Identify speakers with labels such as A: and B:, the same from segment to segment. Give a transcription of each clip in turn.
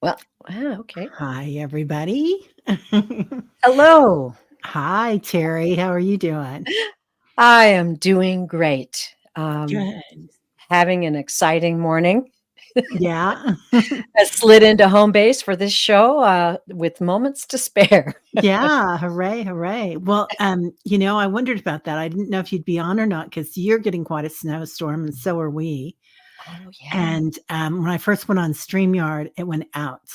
A: Well, okay.
B: Hi, everybody.
A: Hello.
B: Hi, Teri. How are you doing?
A: I am doing great.
B: Good.
A: Having an exciting morning.
B: Yeah.
A: I slid into home base for this show with moments to spare.
B: Yeah. Hooray. Hooray. Well, I wondered about that. I didn't know if you'd be on or not because you're getting quite a snowstorm, and so are we.
A: Oh, yeah.
B: And when I first went on StreamYard, it went out.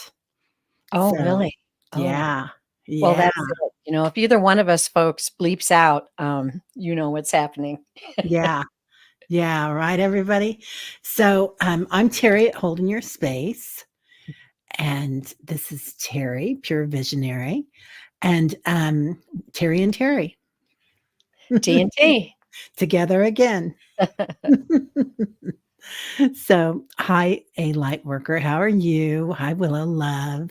A: Oh,
B: So,
A: really? Oh,
B: yeah.
A: well,
B: Yeah.
A: that's it. If either one of us folks bleeps out, you know what's happening.
B: Yeah. Yeah. Right, everybody. So, I'm Terry at Holding Your Space. And this is Teri, Pure Visionary, and Terry and Terry
A: TNT.
B: together again. So, hi, a light worker. How are you? Hi, Willow Love.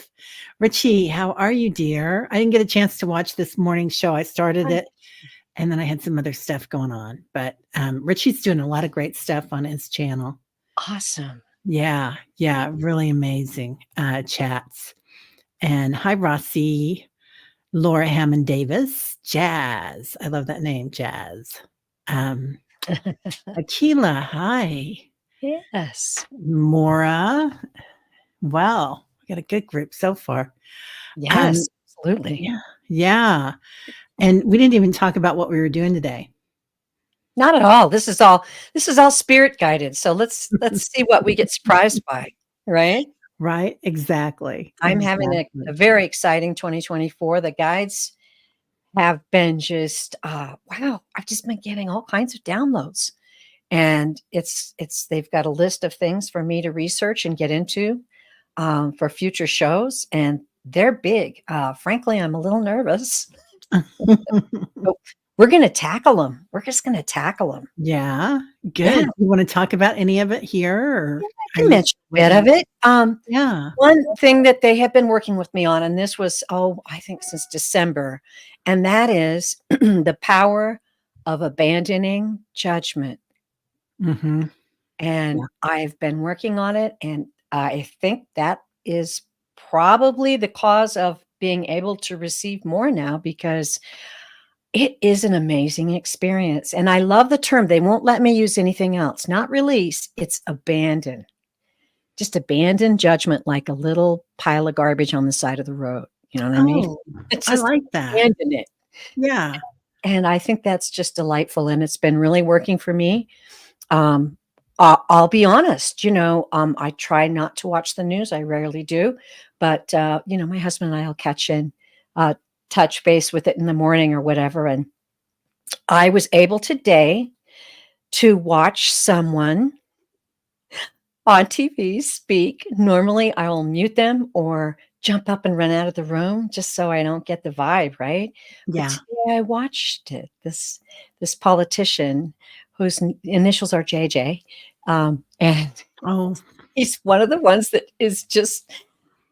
B: Richie, how are you, dear? I didn't get a chance to watch this morning show. I started it and then I had some other stuff going on. But Richie's doing a lot of great stuff on his channel.
A: Awesome.
B: Yeah, yeah, really amazing chats. And hi, Rossi. Laura Hammond Davis, Jazz. I love that name, Jazz. Um, Akila, hi.
A: Yes.
B: Mora. Well, we got a good group so far. Um,
A: Yes, absolutely.
B: yeah, yeah. And we didn't even talk about what we were doing today.
A: Not at all. This is all spirit guided. So let's see what we get surprised by, right?
B: Right? Exactly.
A: I'm having a
B: Exactly.
A: very exciting 2024. The guides have been just wow, I've just been getting all kinds of downloads. And it's they've got a list of things for me to research and get into for future shows, and they're big. Frankly, I'm a little nervous. But we're going to tackle them. We're just going to tackle them.
B: Yeah,
A: Yeah,
B: good. You want to talk about any of it here, or
A: I
B: are
A: can
B: you
A: mention a bit
B: waiting?
A: of it.
B: Yeah.
A: One thing that they have been working with me on, and this was, I think since December, and that is the power of abandoning judgment.
B: Hmm.
A: And
B: Yeah.
A: I've been working on it, and I think that is probably the cause of being able to receive more now because it is an amazing experience. And I love the term. They won't let me use anything else. Not release, it's abandon. Just abandon judgment like a little pile of garbage on the side of the road. You know what I mean?
B: Oh,
A: It's
B: I
A: just
B: like that.
A: abandon it.
B: Yeah.
A: And I think that's just delightful. And it's been really working for me. Um, I'll be honest, I try not to watch the news. I rarely do. But, my husband and I will catch in, uh, touch base with it in the morning or whatever. And I was able today to watch someone on TV speak. Normally, I will mute them or jump up and run out of the room just so I don't get the vibe, right? But
B: Yeah.
A: today I watched it. This politician whose initials are JJ, and
B: Oh,
A: he's one of the ones that is just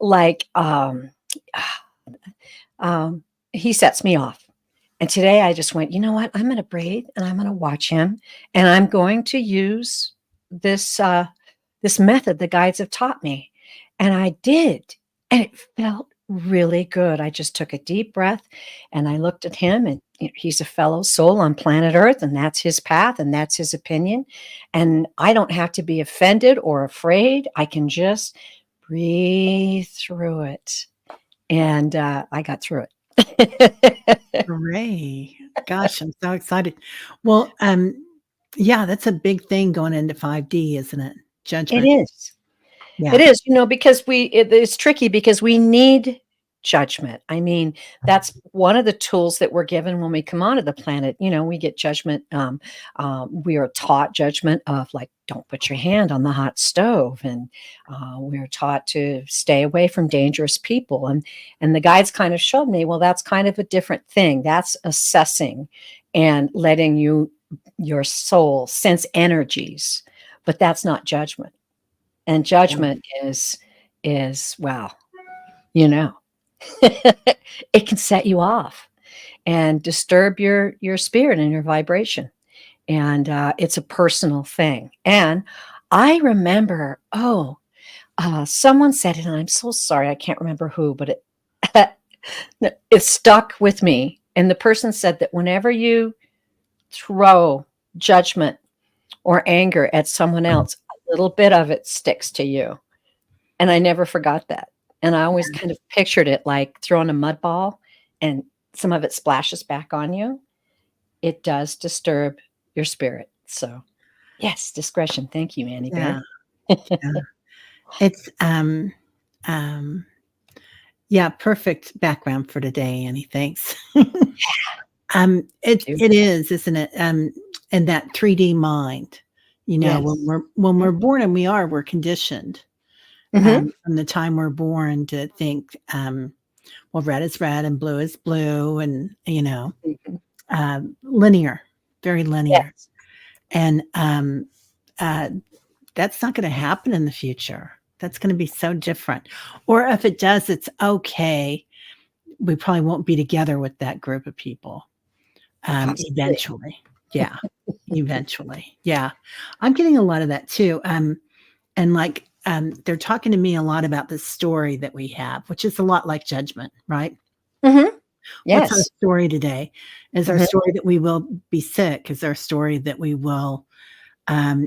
A: like um, he sets me off. And today I just went, you know what? I'm going to breathe and I'm going to watch him, and I'm going to use this this method the guides have taught me. And I did, and it felt really good. I just took a deep breath and I looked at him, and he's a fellow soul on planet Earth, and that's his path and that's his opinion. And I don't have to be offended or afraid. I can just breathe through it. And I got through it.
B: hooray. Gosh, I'm so excited. Well, yeah, that's a big thing going into 5D, isn't it?
A: It
B: Judgment.
A: is. It
B: Yeah.
A: is, because it's tricky because we need judgment. I mean, that's one of the tools that we're given when we come onto the planet. We get judgment. We are taught judgment of like, don't put your hand on the hot stove, and we're taught to stay away from dangerous people. And the guides kind of showed me, well, that's kind of a different thing. That's assessing and letting your soul sense energies, but that's not judgment. And
B: Yeah.
A: judgment is well, you know, it can set you off and disturb your spirit and your vibration. And it's a personal thing. And I remember, someone said it, and I'm so sorry, I can't remember who, but it stuck with me. And the person said that whenever you throw judgment or anger at someone else, a little bit of it sticks to you. And I never forgot that. And I always kind of pictured it like throwing a mud ball and some of it splashes back on you. It does disturb your spirit. So, yes, discretion. Thank you, Annie
B: Yeah.
A: Bear.
B: Yeah. It's yeah, perfect background for today, Annie. Thanks. It is, isn't it? In that 3D mind,
A: Yes.
B: when we're born, and we're conditioned
A: Mhm.
B: from the time we're born to think, well, red is red and blue is blue, and
A: Mhm.
B: linear, very linear,
A: Yes.
B: and uh, that's not going to happen in the future. That's going to be so different. Or if it does, it's okay. We probably won't be together with that group of people.
A: Possibly.
B: Eventually. Yeah. Eventually. Yeah. I'm getting a lot of that too. And like, they're talking to me a lot about this story that we have, which is a lot like judgment, right?
A: Mhm.
B: What's our
A: Yes.
B: story today? Is our
A: Mhm.
B: story that we will be sick? Is our story that we will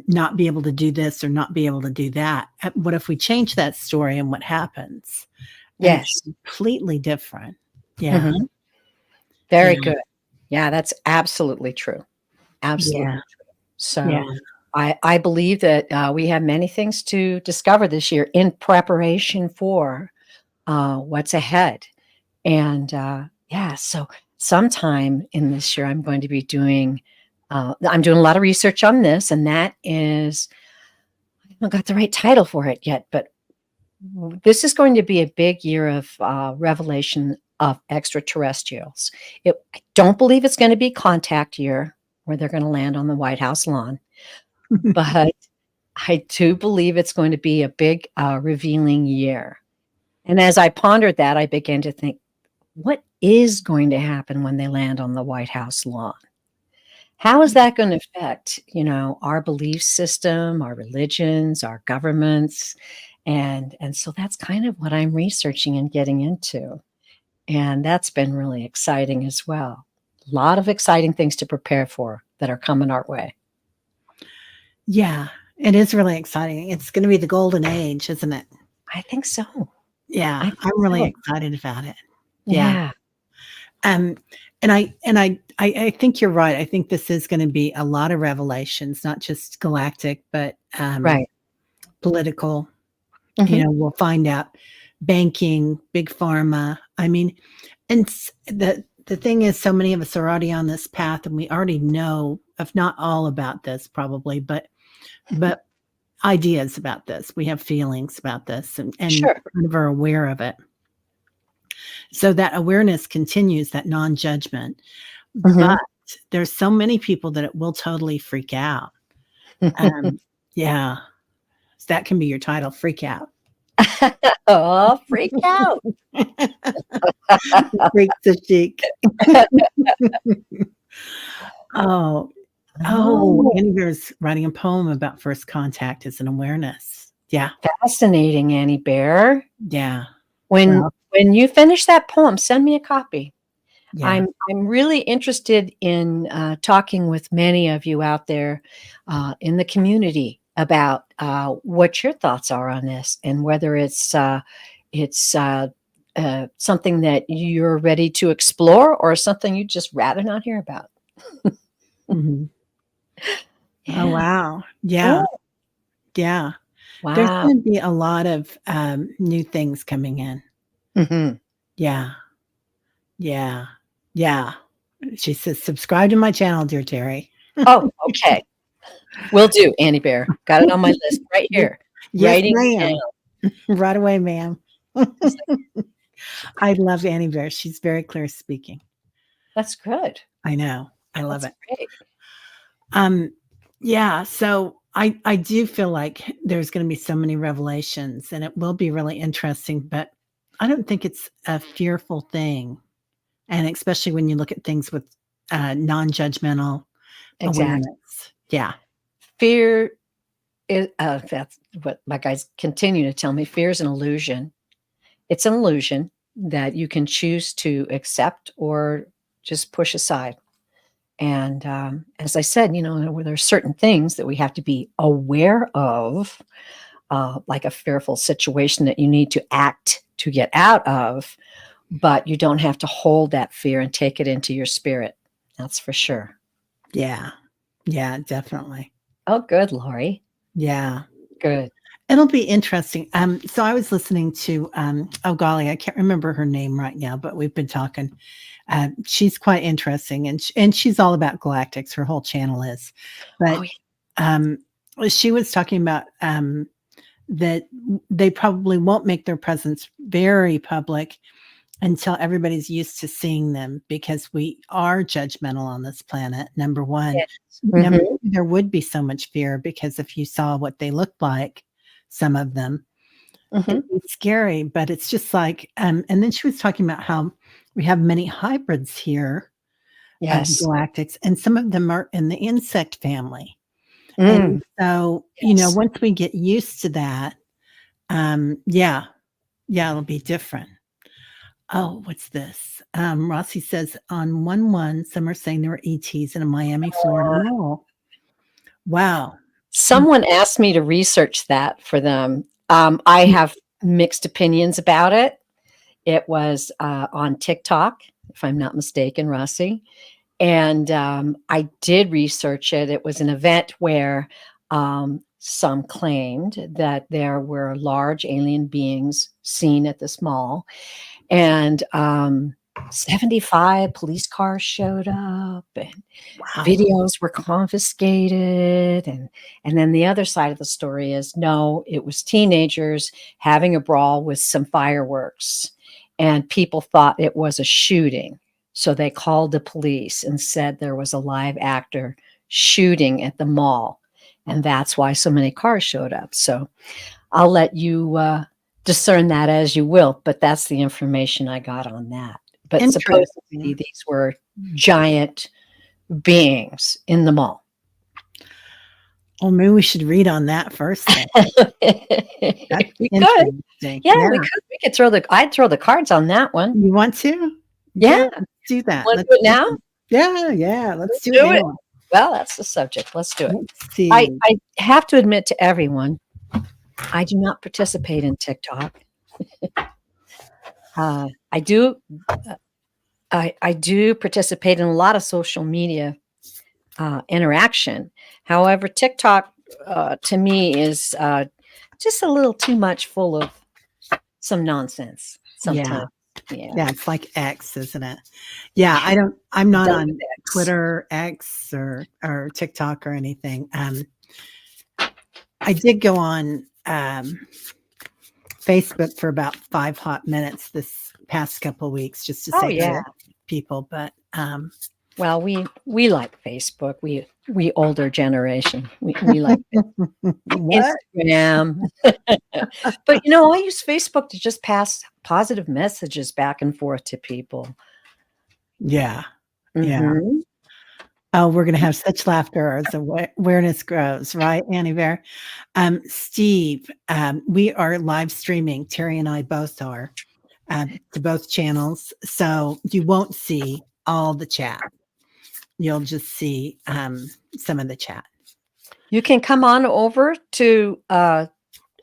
B: not be able to do this or not be able to do that? What if we change that story and what happens? And it's
A: Yes.
B: completely different. Yeah.
A: Mhm.
B: Yeah.
A: Very good. Yeah, that's absolutely true.
B: Yeah.
A: Absolutely true.
B: Yeah.
A: So, I believe that, we have many things to discover this year in preparation for, what's ahead. And, yeah, so sometime in this year, I'm going to be doing, I'm doing a lot of research on this, and that is I haven't got the right title for it yet, but this is going to be a big year of, revelation of extraterrestrials. I don't believe it's gonna be contact year where they're gonna land on the White House lawn, but I do believe it's going to be a big, revealing year. And as I pondered that, I began to think, what is going to happen when they land on the White House lawn? How is that gonna affect, our belief system, our religions, our governments? And so that's kind of what I'm researching and getting into, and that's been really exciting as well. A lot of exciting things to prepare for that are coming our way.
B: Yeah, it is really exciting. It's gonna be the golden age, isn't it?
A: I think so.
B: Yeah,
A: I think
B: I'm really
A: so.
B: excited about it. Yeah.
A: Yeah.
B: Um, and I think you're right. I think this is gonna be a lot of revelations, not just galactic, but,
A: Right.
B: political.
A: Mhm.
B: We'll find out banking, big pharma. I mean, and the thing is, so many of us are already on this path, and we already know, if not all about this probably, but ideas about this. We have feelings about this, and
A: Sure.
B: kind of are aware of it. So that awareness continues, that non-judgment. But
A: Mhm.
B: there's so many people that it will totally freak out. Yeah, that can be your title, freak out.
A: Oh, freak out.
B: Freaks the chic. Oh, oh,
A: Oh,
B: Annie Bear's writing a poem about first contact as an awareness. Yeah,
A: fascinating, Annie Bear.
B: yeah.
A: When
B: Well,
A: when you finish that poem, send me a copy.
B: yeah.
A: I'm really interested in, talking with many of you out there, in the community about, what your thoughts are on this and whether it's something that you're ready to explore or something you'd just rather not hear about.
B: Mhm. Oh,
A: Yeah.
B: wow.
A: Good.
B: Yeah, yeah. There's
A: Wow.
B: gonna be a lot of, new things coming in.
A: Mhm.
B: Yeah, yeah, yeah. She says, "Subscribe to my channel, dear Terry."
A: Oh, okay. Will do, Annie Bear. Got it on my list right
B: Ye
A: here.
B: Yes,
A: Writing
B: ma'am.
A: down.
B: Right away, ma'am.
A: It's like,
B: I love Annie Bear. She's very clear speaking.
A: that's good.
B: I know. I love
A: That's
B: it.
A: great.
B: Um, yeah, so I do feel like there's gonna be so many revelations, and it will be really interesting, but I don't think it's a fearful thing, and especially when you look at things with, non-judgmental
A: Exactly.
B: awareness. Yeah.
A: Fear That's what my guys continue to tell me. Fear is an illusion. It's an illusion that you can choose to accept or just push aside. And as I said, there are certain things that we have to be aware of, like a fearful situation that you need to act to get out of, but you don't have to hold that fear and take it into your spirit. That's for sure.
B: Yeah. Yeah, definitely.
A: Oh, good, Lori.
B: Yeah.
A: Good.
B: It'll be interesting. So I was listening to, oh golly, I can't remember her name right now, but we've been talking. She's quite interesting, and she's all about galactics. Her whole channel is, but
A: Oh, yeah.
B: um, she was talking about that they probably won't make their presence very public until everybody's used to seeing them, because we are judgmental on this planet. Number one.
A: Yes.
B: Number
A: Mhm.
B: two, there would be so much fear, because if you saw what they looked like, some of them,
A: Mhm.
B: it'd be scary. But it's just like, and then she was talking about how we have many hybrids here of the
A: Yes.
B: galactics, and some of them are in the insect family. And
A: Mm.
B: so,
A: Yes.
B: once we get used to that, yeah, it'll be different. Oh, what's this? Rossi says on 1-1, some are saying there were ETs in a Miami, Florida mall. Wow.
A: Someone asked me to research that for them. I have mixed opinions about it. It was on TikTok, if I'm not mistaken, Rossi. And I did research it. It was an event where some claimed that there were large alien beings seen at this mall. And 75 police cars showed up, and
B: Wow.
A: videos were confiscated. And then the other side of the story is, no, it was teenagers having a brawl with some fireworks, and people thought it was a shooting. So they called the police and said there was a live actor shooting at the mall. And that's why so many cars showed up. So I'll let you discern that as you will, but that's the information I got on that. But supposedly
B: Interesting.
A: these were giant beings in the mall.
B: Well, maybe we should read on that first then. That's
A: We could.
B: interesting.
A: Yeah,
B: Yeah.
A: we could. I'd throw the cards on that one.
B: You want to?
A: Yeah.
B: Let's do that.
A: Want to
B: Let's
A: do it now?
B: Yeah, let's
A: Let's
B: do
A: do
B: it
A: it.
B: now.
A: Well, that's the subject. Let's do it.
B: Let's see.
A: I have to admit to everyone, I do not participate in TikTok. I do I do participate in a lot of social media interaction. However, TikTok to me is just a little too much full of some nonsense sometimes.
B: Yeah, it's like X, isn't it? Yeah, I'm not
A: Done
B: on
A: with X.
B: Twitter, X, or TikTok or anything. I did go on Facebook for about 5 hot minutes this past couple of weeks, just to
A: Oh
B: say hi
A: yeah.
B: to people. But
A: Well, we like Facebook. We older generation. We like
B: what?
A: Instagram. But I use Facebook to just pass positive messages back and forth to people.
B: Yeah.
A: Mhm.
B: Oh, we're gonna have such laughter as awareness grows, right, Annie Bear? Steve, we are live streaming. Teri and I both are to both channels, so you won't see all the chat. You'll just see some of the chat.
A: You can come on over to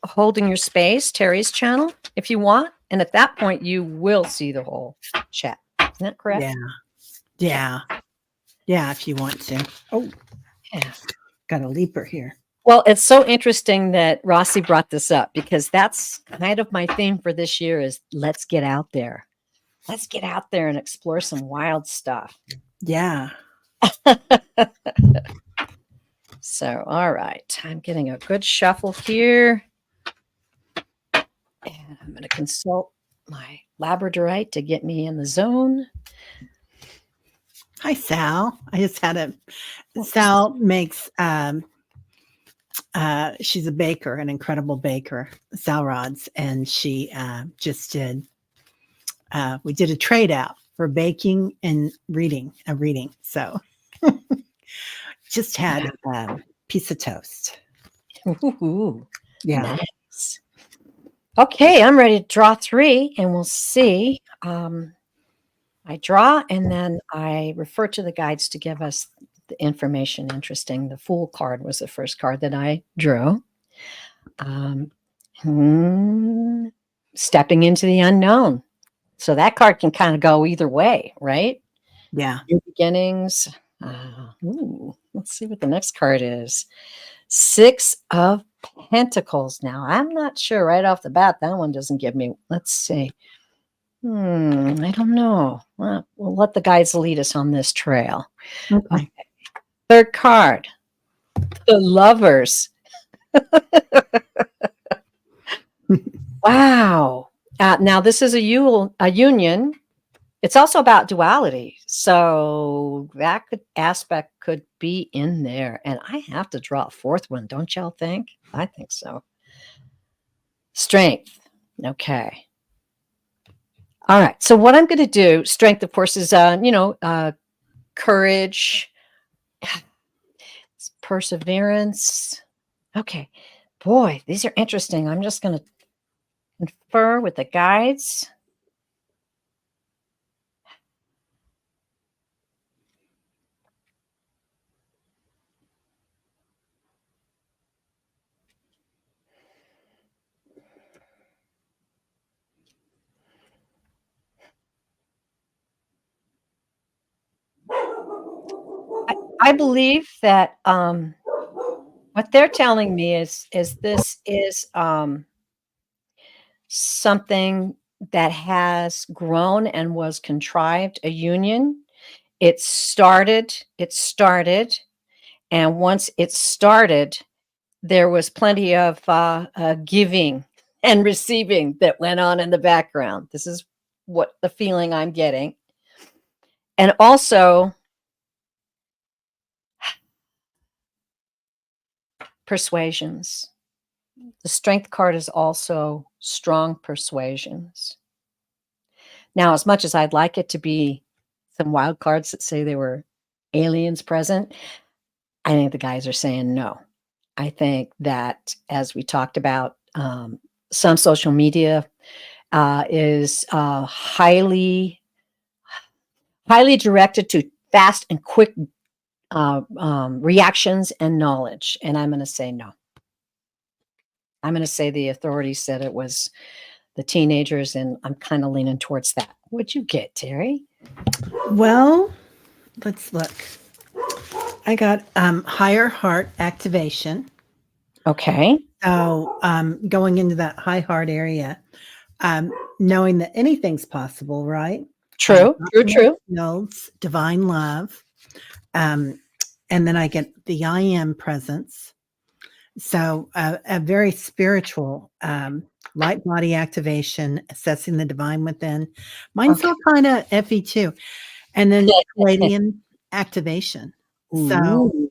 A: Holding Your Space, Teri's channel, if you want. And at that point, you will see the whole chat. Isn't that correct?
B: Yeah, if you want to. Oh,
A: Yeah.
B: got a leaper here.
A: Well, it's so interesting that Rossi brought this up, because that's kind of my theme for this year is let's get out there. Let's get out there and explore some wild stuff.
B: Yeah.
A: So, all right. I'm getting a good shuffle here. And I'm going to consult my labradorite to get me in the zone.
B: Hi, Sal. I just had Sal makes she's a baker, an incredible baker, Sal Rods, and she just did we did a trade out for baking and reading. So just had a piece of toast.
A: Ooh,
B: Yeah.
A: nice. Okay, I'm ready to draw 3, and we'll see. I draw, and then I refer to the guides to give us the information interesting. The Fool card was the first card that I drew. Um, Stepping into the unknown. So that card can kind of go either way, right?
B: Yeah.
A: New beginnings. Let's see what the next card is. 6 of Pentacles. Now, I'm not sure right off the bat. That one doesn't give me. Let's see. I don't know. Well, we'll let the guides lead us on this trail.
B: Okay.
A: Third card, the Lovers. Wow. Now, this is a union. It's also about duality. So that aspect could be in there. And I have to draw a fourth one, don't y'all think? I think so. Strength. Okay. All right. So what I'm going to do, strength, of course, is, courage, perseverance. Okay. Boy, these are interesting. I'm just going to confer with the guides. I believe that what they're telling me is this is something that has grown and was contrived, a union. It started, and once it started, there was plenty of giving and receiving that went on in the background. This is what the feeling I'm getting. And also, persuasions. The strength card is also strong persuasions. Now, as much as I'd like it to be some wild cards that say there were aliens present, I think the guys are saying no. I think that, as we talked about, some social media is highly directed to fast and quick reactions and knowledge. And I'm going to say no. I'm going to say the authorities said it was the teenagers, and I'm kind of leaning towards that. What'd you get, Teri?
B: Well, let's look. I got higher heart activation.
A: Okay.
B: So going into that high heart area, knowing that anything's possible, right?
A: True.
B: Fields, divine love. And then I get the I am presence. So a very spiritual light body activation, assessing the divine within. Mine's all kind of effy too. And then Palladian activation. So
A: Ooh,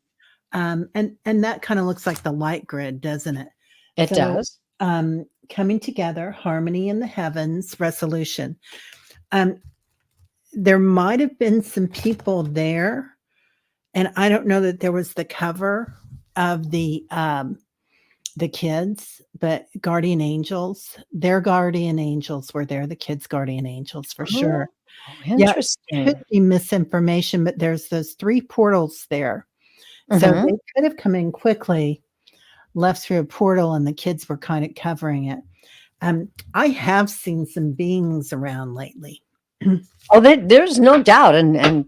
B: and that kind of looks like the light grid, doesn't it?
A: it
B: So,
A: does.
B: Coming together, harmony in the heavens, resolution. There might have been some people there, and I don't know that there was the cover of the kids, but guardian angels, their guardian angels were there, the kids' guardian angels for sure.
A: Oh,
B: Yeah,
A: interesting.
B: could be misinformation, but there's those 3 portals there. So they could have come in quickly, left through a portal, and the kids were kind of covering it. I have seen some beings around lately.
A: Oh, there's no doubt, and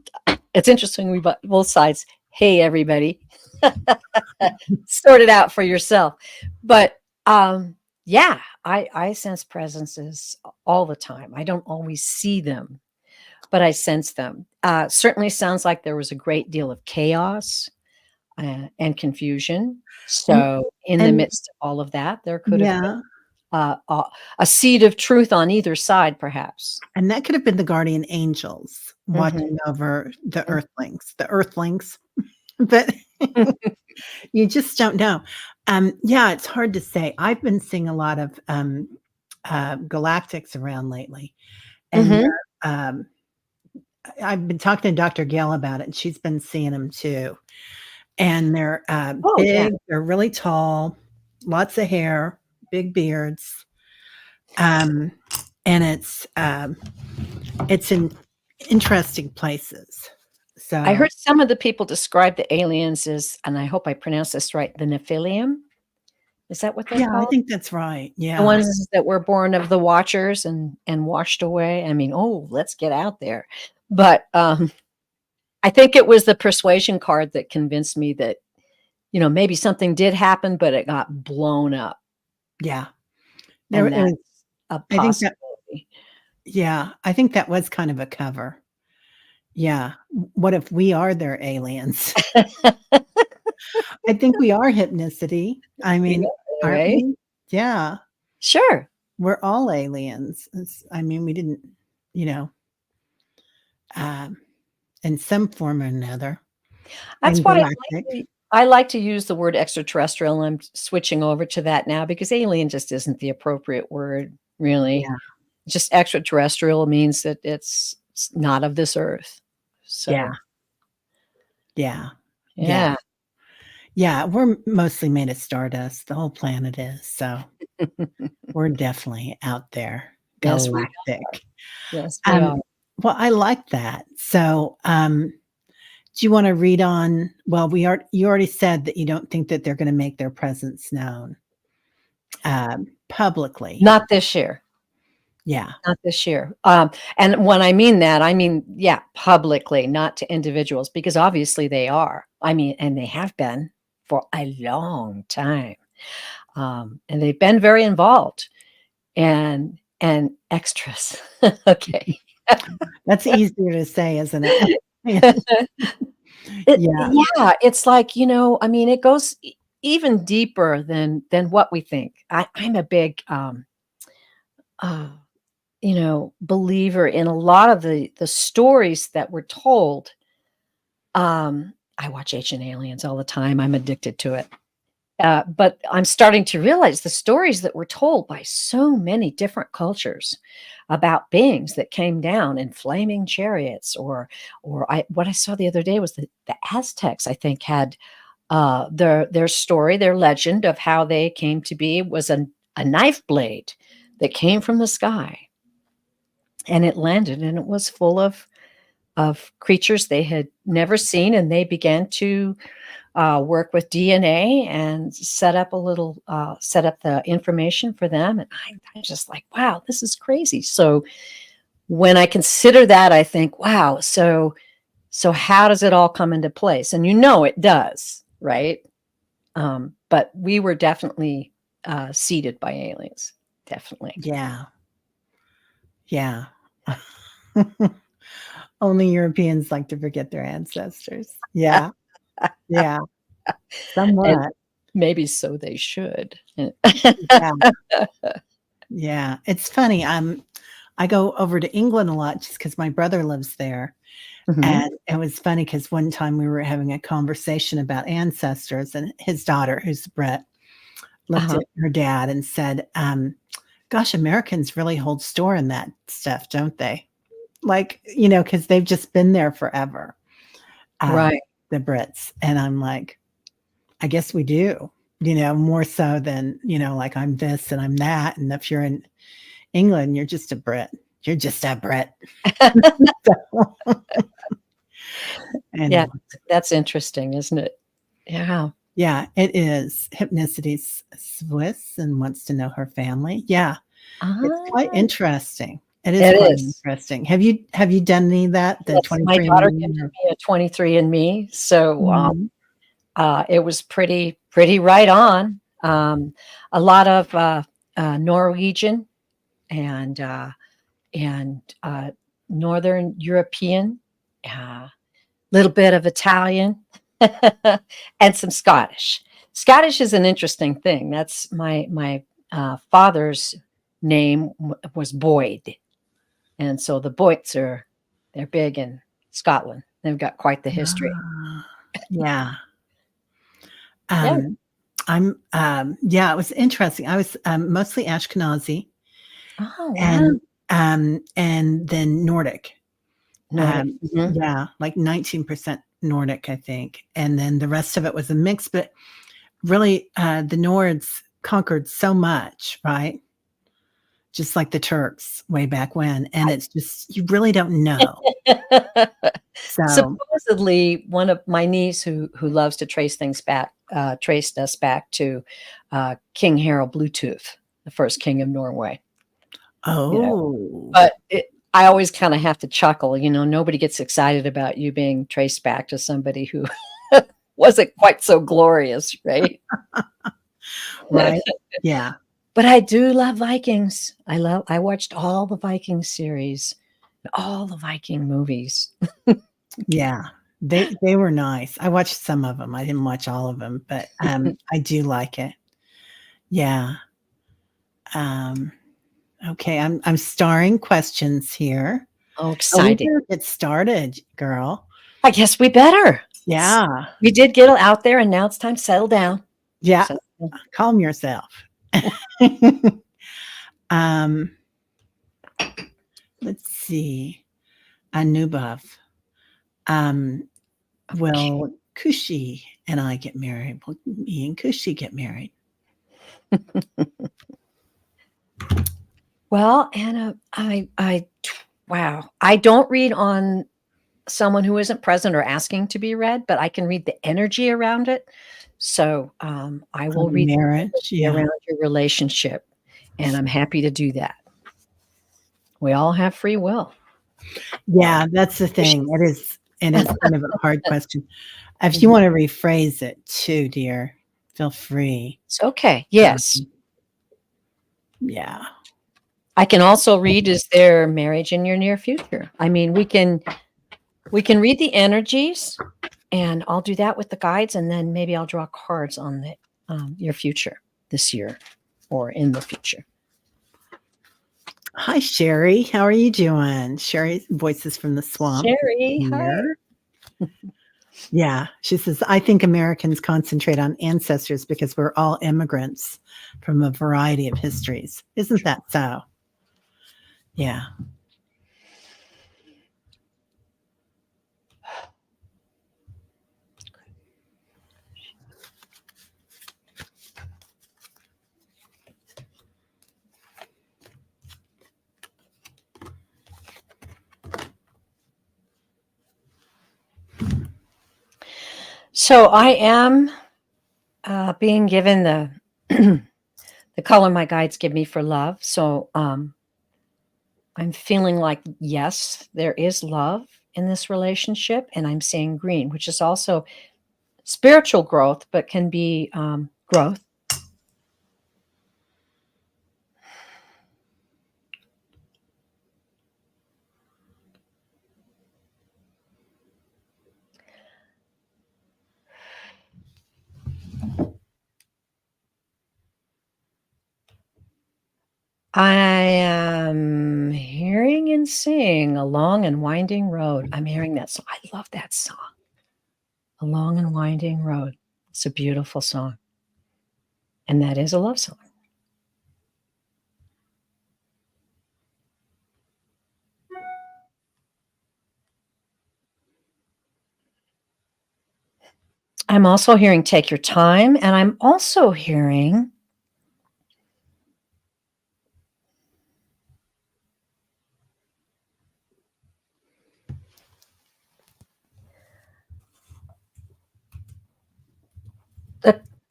A: it's interesting. We both sides. Hey, everybody, sort it out for yourself. But yeah, I sense presences all the time. I don't always see them, but I sense them. Certainly sounds like there was a great deal of chaos and confusion. So in the midst of all of that, there could have been a seed of truth on either side, perhaps.
B: And that could have been the guardian angels watching over the earthlings, but you just don't know. Yeah, it's hard to say. I've been seeing a lot of galactics around lately, and I've been talking to Dr. Gail about it, and she's been seeing them too. And they're big, they're really tall, lots of hair, big beards, and it's in interesting places.
A: I
B: So
A: heard some of the people describe the aliens as, and I hope I pronounce this right, the Nephilim. Is that what they're
B: yeah, I
A: called?
B: think that's right.
A: The
B: Yeah,
A: ones that were born of the Watchers and washed away. I mean, oh, let's get out there. But I think it was the persuasion card that convinced me that, maybe something did happen, but it got blown up,
B: yeah. There
A: and
B: is.
A: that's a
B: I think that.
A: possibility.
B: Yeah, I think that was kind of a cover. Yeah. What if we are their aliens? I think we are hypnicity. I mean,
A: Yeah,
B: aren't
A: right?
B: we? Yeah,
A: Sure.
B: we're all aliens. I mean, we didn't, you know, um, in some form or another,
A: That's
B: and
A: why
B: galactic.
A: I like to use the word extraterrestrial, and I'm switching over to that now because alien just isn't the appropriate word, really.
B: Yeah,
A: Just extraterrestrial means that it's not of this earth.
B: yeah,
A: So,
B: yeah, yeah,
A: yeah.
B: yeah. We're mostly made of stardust. The whole planet is. So we're definitely out there,
A: Yes, we
B: galactic.
A: yes, we
B: Um,
A: are.
B: well, I like that. So, do you wanna read on well, you already said that you don't think that they're gonna make their presence known, publicly.
A: Not this year.
B: Yeah,
A: Not this year. And when I mean that, I mean, yeah, publicly, not to individuals, because obviously they are. I mean, and they have been for a long time. And they've been very involved and extras. Okay.
B: that's easier to say, isn't it? Yeah,
A: Yeah, it's like, I mean, it goes even deeper than what we think. I'm a big uh, believer in a lot of the stories that were told. I watch Ancient Aliens all the time. I'm addicted to it. But I'm starting to realize the stories that were told by so many different cultures about beings that came down in flaming chariots, or what I saw the other day was the Aztecs, I think, had their story, their legend of how they came to be was a knife blade that came from the sky, and it landed, and it was full of creatures they had never seen, and they began to work with DNA and set up the information for them. And I'm just like, wow, this is crazy. So when I consider that, I think, wow, so how does it all come into place? And it does, right? But we were definitely seeded by aliens, definitely.
B: yeah, yeah. Only Europeans like to forget their ancestors. Yeah, yeah,
A: And
B: somewhat.
A: maybe so they should.
B: Yeah, yeah. It's funny, I go over to England a lot just because my brother lives there.
A: Mhm.
B: And it was funny because one time we were having a conversation about ancestors, and his daughter, who's Brit, looked
A: Uh-huh.
B: at her dad and said, "Gosh, Americans really hold store in that stuff, don't they?" Like, because they've just been there forever,
A: Right.
B: the Brits. And I'm like, I guess we do, more so than, like I'm this and I'm that. And if you're in England, you're just a Brit. You're just a Brit. So,
A: Yeah,
B: anyway.
A: that's interesting, isn't it? Yeah.
B: Yeah, it is. Hypnicity's Swiss and wants to know her family. Yeah, it's quite
A: Ah,
B: interesting. It is
A: it
B: quite
A: is.
B: interesting. Have you done any of that, the
A: Yes, my daughter
B: 23andMe
A: gifted
B: or
A: me a 23andMe, so,
B: Mhm.
A: it was pretty right on. A lot of, Norwegian and, and, Northern European, little bit of Italian, and some Scottish. Scottish is an interesting thing. That's my father's name was Boyd, and so the Boyds they're big in Scotland. They've got quite the history.
B: Ah, yeah.
A: Yeah.
B: Um, yeah, it was interesting. I was, mostly Ashkenazi
A: Oh, wow.
B: and then Nordic.
A: Nordic. Mhm.
B: Yeah, like 19% Nordic, I think, and then the rest of it was a mix, but really, the Nords conquered so much, right? Just like the Turks way back when, and it's just you really don't know. So
A: Supposedly, one of my niece who loves to trace things back, traced us back to King Harald Bluetooth, the first king of Norway.
B: Oh.
A: But I always kind of have to chuckle. Nobody gets excited about you being traced back to somebody who wasn't quite so glorious, right?
B: Right? Yeah.
A: But I do love Vikings. I watched all the Viking series, all the Viking movies.
B: Yeah. They were nice. I watched some of them. I didn't watch all of them, but, I do like it. Yeah. Okay, I'm starring questions here.
A: Oh,
B: Oh, we
A: exciting.
B: better get started, girl.
A: I guess we better.
B: Yeah.
A: We did get out there, and now it's time to settle down.
B: Yeah.
A: Settle down.
B: Calm yourself. Let's see. Anubhav. Will Kushi and I get married? Will me and Kushi get married?
A: Well, Anna, wow. I don't read on someone who isn't present or asking to be read, but I can read the energy around it. So I will read the
B: Marriage,
A: energy
B: yeah.
A: around your relationship, and I'm happy to do that. We all have free will.
B: Yeah, that's the thing. It is kind of a hard question. If you wanna rephrase it too, dear, feel free.
A: It's okay. Yes.
B: Yeah.
A: I can also read, is there marriage in your near future? I mean, we can read the energies, and I'll do that with the guides, and then maybe I'll draw cards on the your future this year or in the future.
B: Hi, Sherry. How are you doing? Sherry, Voices from the Swamp.
A: Sherry, hi.
B: Yeah, she says, I think Americans concentrate on ancestors because we're all immigrants from a variety of histories. Isn't that so? Yeah.
A: So I am being given the the color my guides give me for love. So I'm feeling like, yes, there is love in this relationship, and I'm seeing green, which is also spiritual growth, but can be growth. I am hearing and seeing A Long and Winding Road. I'm hearing that song. I love that song. A Long and Winding Road. It's a beautiful song. And that is a love song. I'm also hearing Take Your Time, and I'm also hearing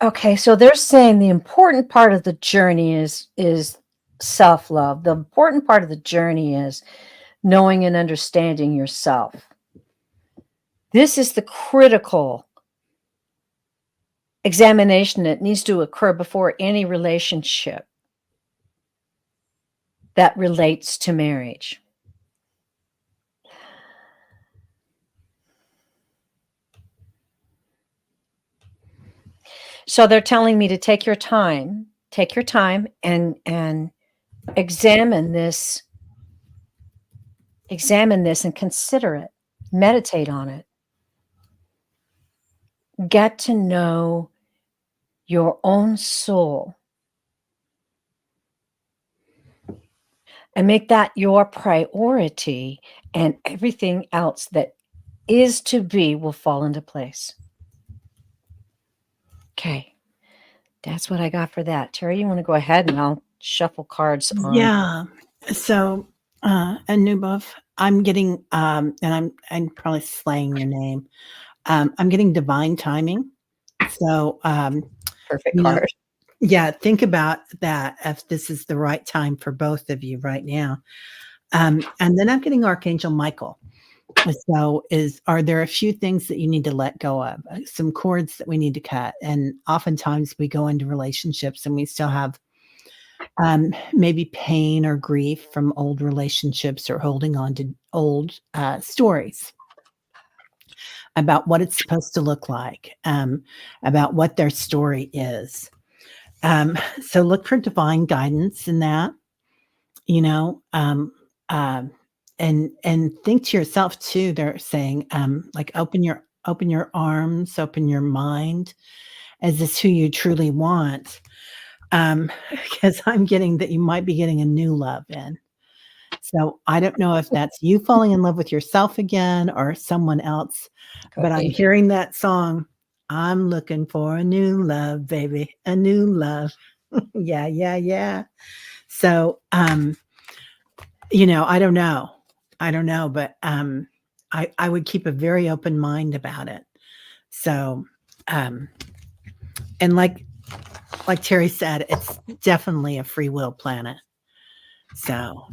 A: okay, so they're saying the important part of the journey is self-love. The important part of the journey is knowing and understanding yourself. This is the critical examination that needs to occur before any relationship that relates to marriage. So they're telling me to take your time and examine this and consider it, meditate on it. Get to know your own soul and make that your priority, and everything else that is to be will fall into place. Okay. That's what I got for that. Teri, you want to go ahead and I'll shuffle cards on.
B: Yeah. So, Anubov, I'm getting, and I'm probably slaying your name. I'm getting divine timing. So,
A: Perfect
B: you know,
A: card.
B: yeah, think about that if this is the right time for both of you right now. And then I'm getting Archangel Michael. So, are there a few things that you need to let go of? Some cords that we need to cut? And oftentimes we go into relationships and we still have maybe pain or grief from old relationships or holding on to old stories about what it's supposed to look like, about what their story is. So look for divine guidance in that, you know, and think to yourself too. They're saying, like, open your arms, open your mind. Is this who you truly want? Because I'm getting that you might be getting a new love in. So I don't know if that's you falling in love with yourself again or someone else,
A: Could
B: but I'm
A: be.
B: hearing that song. I'm looking for a new love, baby, a new love. Yeah, yeah, yeah. So, I don't know. I don't know, but I would keep a very open mind about it. So, and like Teri said, it's definitely a free will planet. So,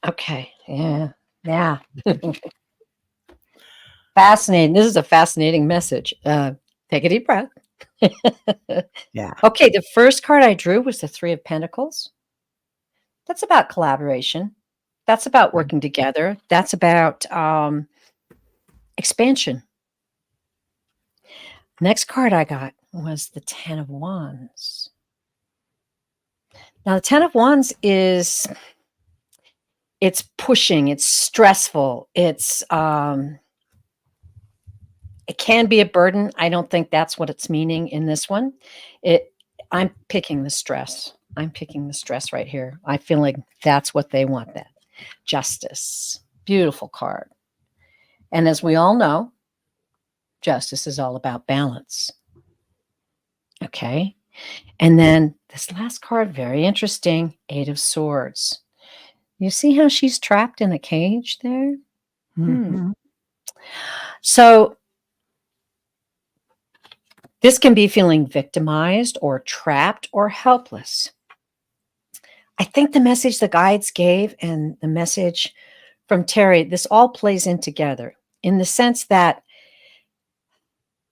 A: Okay. Yeah. Yeah. Fascinating. This is a fascinating message. Take a deep breath.
B: yeah.
A: Okay. The first card I drew was the Three of Pentacles. That's about collaboration. That's about working together. That's about expansion. Next card I got was the Ten of Wands. Now, the Ten of Wands it's pushing, it's stressful, it can be a burden. I don't think that's what it's meaning in this one. I'm picking the stress. I'm picking the stress right here. I feel like that's what they want, that justice. Beautiful card. And as we all know, justice is all about balance. Okay. And then this last card, very interesting, Eight of Swords. You see how she's trapped in a cage there?
B: Mm-hmm.
A: So this can be feeling victimized or trapped or helpless. I think the message the guides gave and the message from Teri, this all plays in together in the sense that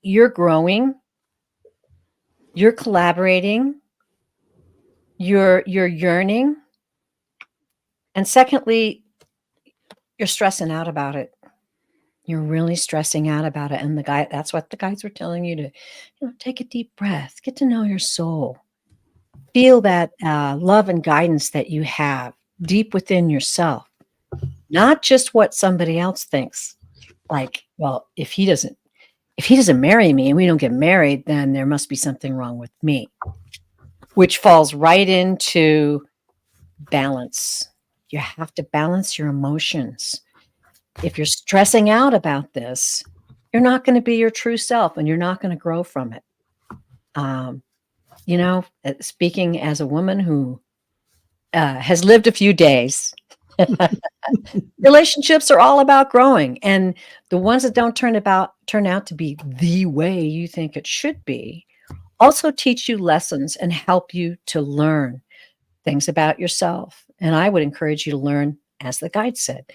A: you're growing, you're collaborating, you're yearning, and secondly, you're stressing out about it. You're really stressing out about it. And that's what the guides were telling you to, take a deep breath, get to know your soul, feel that love and guidance that you have deep within yourself, not just what somebody else thinks. Like, well, if he doesn't marry me and we don't get married, then there must be something wrong with me, which falls right into balance. You have to balance your emotions. If you're stressing out about this, you're not going to be your true self and you're not going to grow from it. Speaking as a woman who has lived a few days, relationships are all about growing. And the ones that don't turn out to be the way you think it should be also teach you lessons and help you to learn things about yourself. And I would encourage you to learn, as the guide said,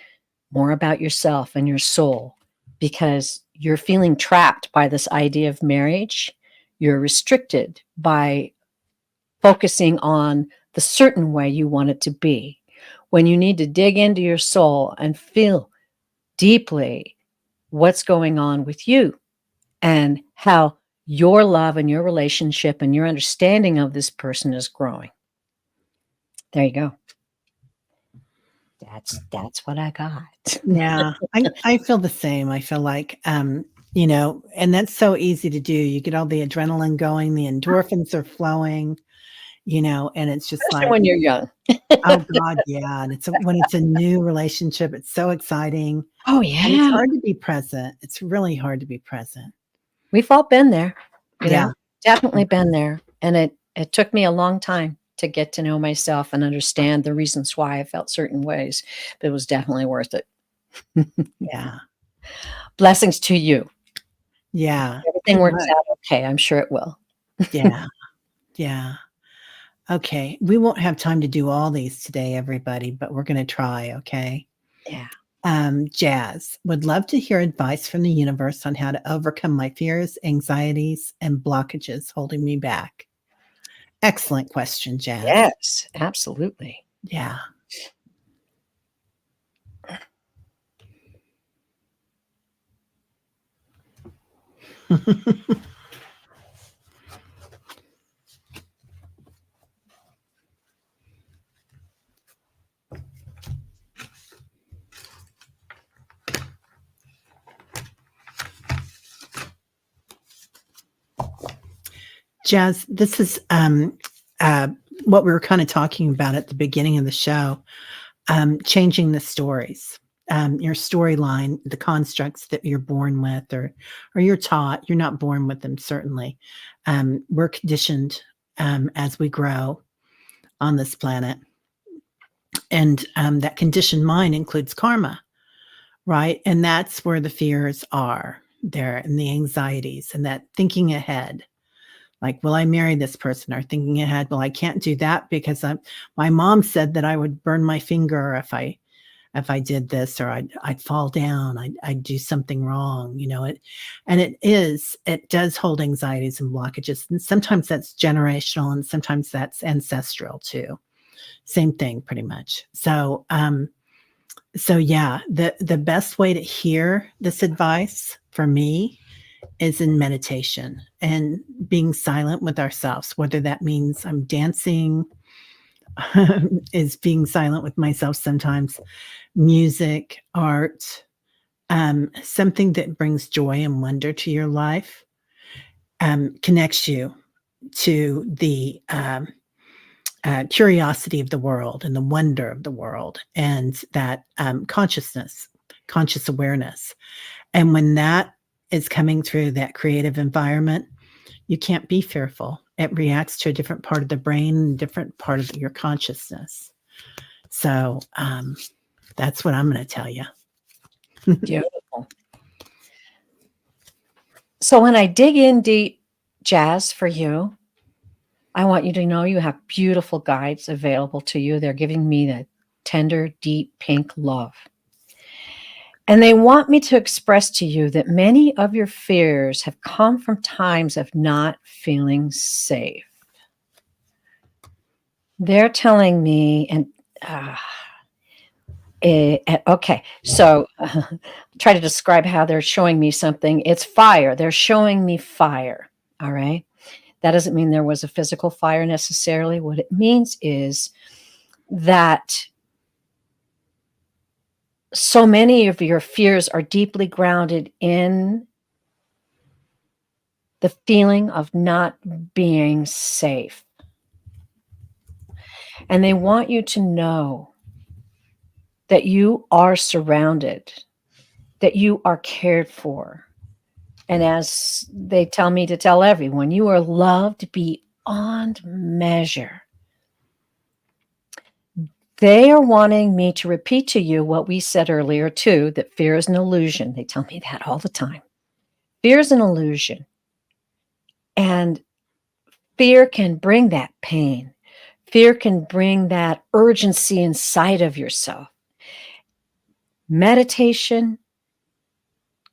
A: more about yourself and your soul, because you're feeling trapped by this idea of marriage. You're restricted by focusing on the certain way you want it to be, when you need to dig into your soul and feel deeply what's going on with you and how your love and your relationship and your understanding of this person is growing. There you go. That's what I got.
B: Yeah, I feel the same. I feel like, and that's so easy to do. You get all the adrenaline going, the endorphins are flowing, and it's just
A: Especially
B: like,
A: when you're young.
B: oh God, yeah. And when it's a new relationship, it's so exciting.
A: Oh,
B: And it's
A: yeah.
B: hard to be present. It's really hard to be present.
A: We've all been there,
B: Yeah.
A: Definitely been there, and it took me a long time to get to know myself and understand the reasons why I felt certain ways, but it was definitely worth it.
B: Yeah.
A: Blessings to you.
B: Yeah.
A: Everything
B: Good
A: works
B: luck.
A: out okay, I'm sure it will.
B: Yeah. Yeah. Okay. We won't have time to do all these today, everybody, but we're going to try. Okay.
A: Yeah.
B: Jazz, would love to hear advice from the universe on how to overcome my fears, anxieties, and blockages holding me back. Excellent question, Jazz.
A: Yes, absolutely.
B: Yeah. Jazz, this is what we were kind of talking about at the beginning of the show, changing the stories, your storyline, the constructs that you're born with or you're taught. You're not born with them, certainly. We're conditioned as we grow on this planet. And that conditioned mind includes karma, right? And that's where the fears are there and the anxieties and that thinking ahead. Like, will I marry this person? Or thinking ahead, well, I can't do that because my mom said that I would burn my finger if I did this, or I'd fall down, I'd do something wrong, and it does hold anxieties and blockages. And sometimes that's generational and sometimes that's ancestral too. Same thing pretty much. So yeah, the best way to hear this advice for me is in meditation and being silent with ourselves, whether that means I'm dancing, is being silent with myself sometimes, music, art, something that brings joy and wonder to your life, connects you to the curiosity of the world and the wonder of the world and that conscious awareness. And when that is coming through that creative environment, you can't be fearful. It reacts to a different part of the brain, different part of your consciousness. So that's what I'm going to tell you.
A: Beautiful. So when I dig in deep, Jazz, for you, I want you to know you have beautiful guides available to you. They're giving me the tender, deep pink love. And they want me to express to you that many of your fears have come from times of not feeling safe. They're telling me, and okay, so try to describe how they're showing me something. It's fire. They're showing me fire. All right. That doesn't mean there was a physical fire necessarily. What it means is that so many of your fears are deeply grounded in the feeling of not being safe. And they want you to know that you are surrounded, that you are cared for. And as they tell me to tell everyone, you are loved beyond measure. They are wanting me to repeat to you what we said earlier, too, that fear is an illusion. They tell me that all the time. Fear is an illusion. And fear can bring that pain. Fear can bring that urgency inside of yourself. Meditation,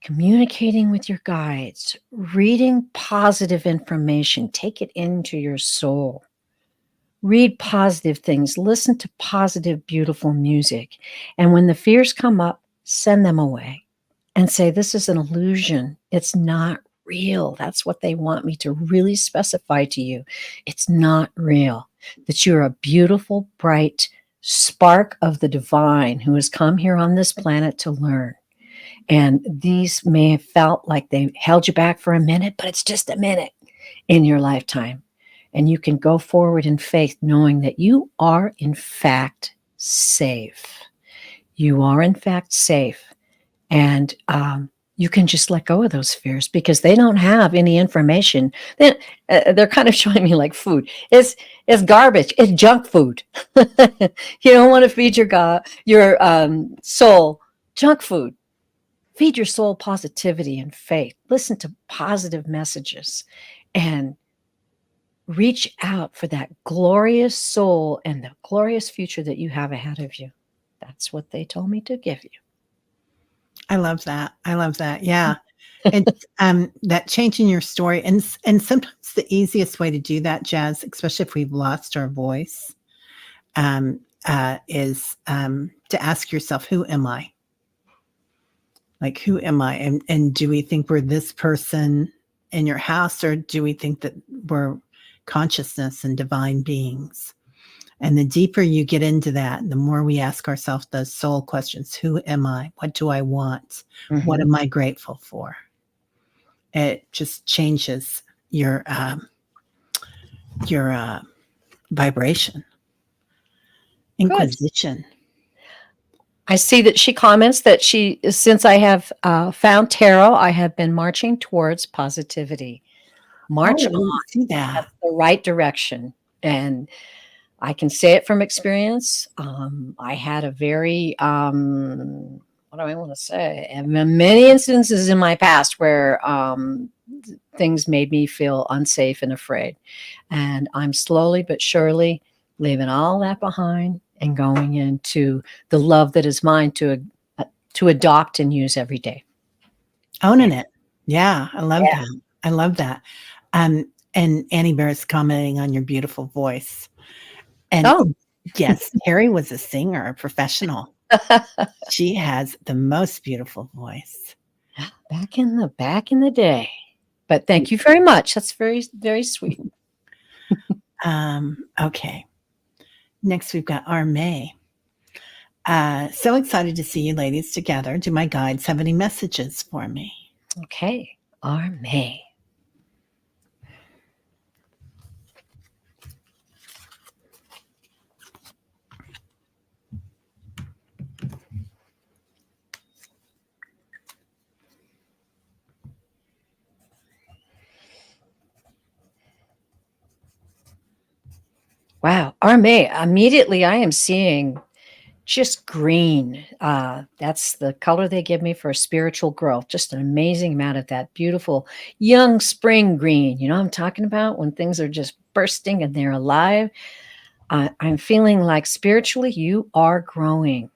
A: communicating with your guides, reading positive information, take it into your soul. Read positive things, listen to positive, beautiful music. And when the fears come up, send them away and say, this is an illusion. It's not real. That's what they want me to really specify to you. It's not real. That you're a beautiful, bright spark of the divine who has come here on this planet to learn. And these may have felt like they held you back for a minute, but it's just a minute in your lifetime. And you can go forward in faith knowing that you are, in fact, safe. You are, in fact, safe. And you can just let go of those fears because they don't have any information. They're kind of showing me like food. It's garbage. It's junk food. You don't want to feed your soul junk food. Feed your soul positivity and faith. Listen to positive messages and reach out for that glorious soul and the glorious future that you have ahead of you. That's what they told me to give you.
B: I love that. I love that. Yeah. It's that changing your story. And sometimes the easiest way to do that, Jazz, especially if we've lost our voice, is to ask yourself, who am I? Like, who am I? And do we think we're this person in your house, or do we think that we're consciousness and divine beings? And the deeper you get into that, the more we ask ourselves those soul questions. Who am I? What do I want? What am I grateful for? It just changes your vibration. Inquisition.
A: Good. I see that she comments that since I have found tarot, I have been marching towards positivity. March on.
B: See that.
A: That's the right direction. And I can say it from experience. I had a very, what do I want to say? Many instances in my past where things made me feel unsafe and afraid. And I'm slowly but surely leaving all that behind and going into the love that is mine to adopt and use every day.
B: Owning it. Yeah, I love that. I love that. And Annie Bear is commenting on your beautiful voice. And yes, Teri was a singer, a professional. She has the most beautiful voice.
A: Back in the day. But thank you very much. That's very, very sweet.
B: Okay. Next, we've got Arme. So excited to see you ladies together. Do my guides have any messages for me?
A: Okay, Arme. Wow, Arme, immediately I am seeing just green. That's the color they give me for spiritual growth. Just an amazing amount of that beautiful young spring green. You know what I'm talking about? When things are just bursting and they're alive. I'm feeling like spiritually you are growing.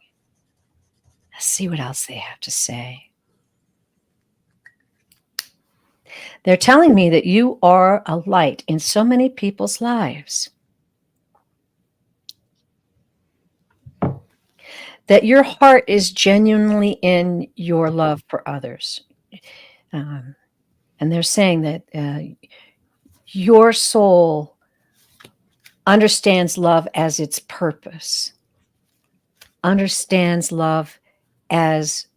A: Let's see what else they have to say. They're telling me that you are a light in so many people's lives. That your heart is genuinely in your love for others. And they're saying that your soul understands love as its purpose, understands love as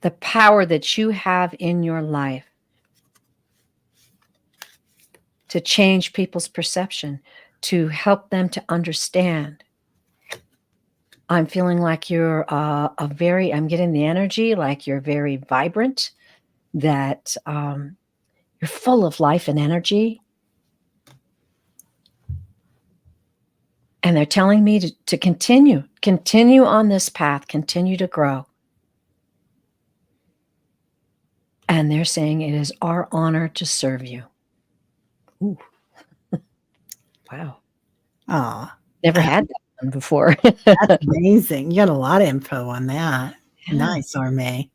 A: the power that you have in your life to change people's perception, to help them to understand. I'm feeling like you're I'm getting the energy like you're very vibrant, that you're full of life and energy. And they're telling me to continue on this path, continue to grow. And they're saying it is our honor to serve you. Ooh. Wow.
B: Aw.
A: Never had that one before.
B: That's amazing. You got a lot of info on that.
A: Yeah.
B: Nice, Arme.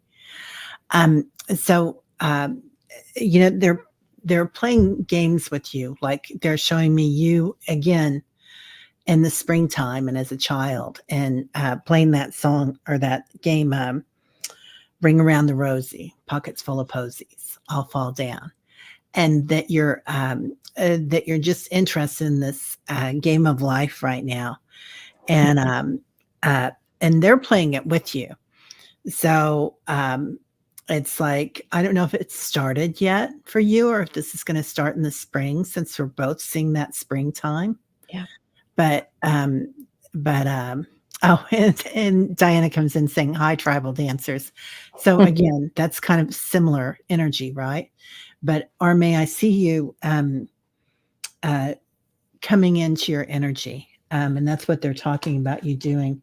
B: So you know, they're playing games with you. Like they're showing me you again in the springtime and as a child, and playing that song or that game, Ring Around the Rosie, Pockets Full of Posies, I'll Fall Down. And that you're just interested in this game of life right now. And they're playing it with you. So it's like, I don't know if it's started yet for you or if this is going to start in the spring, since we're both seeing that springtime.
A: Yeah.
B: But Oh, and Diana comes in saying, "Hi, tribal dancers." So again, that's kind of similar energy, right? But or may I see you uh, coming into your energy, and that's what they're talking about you doing.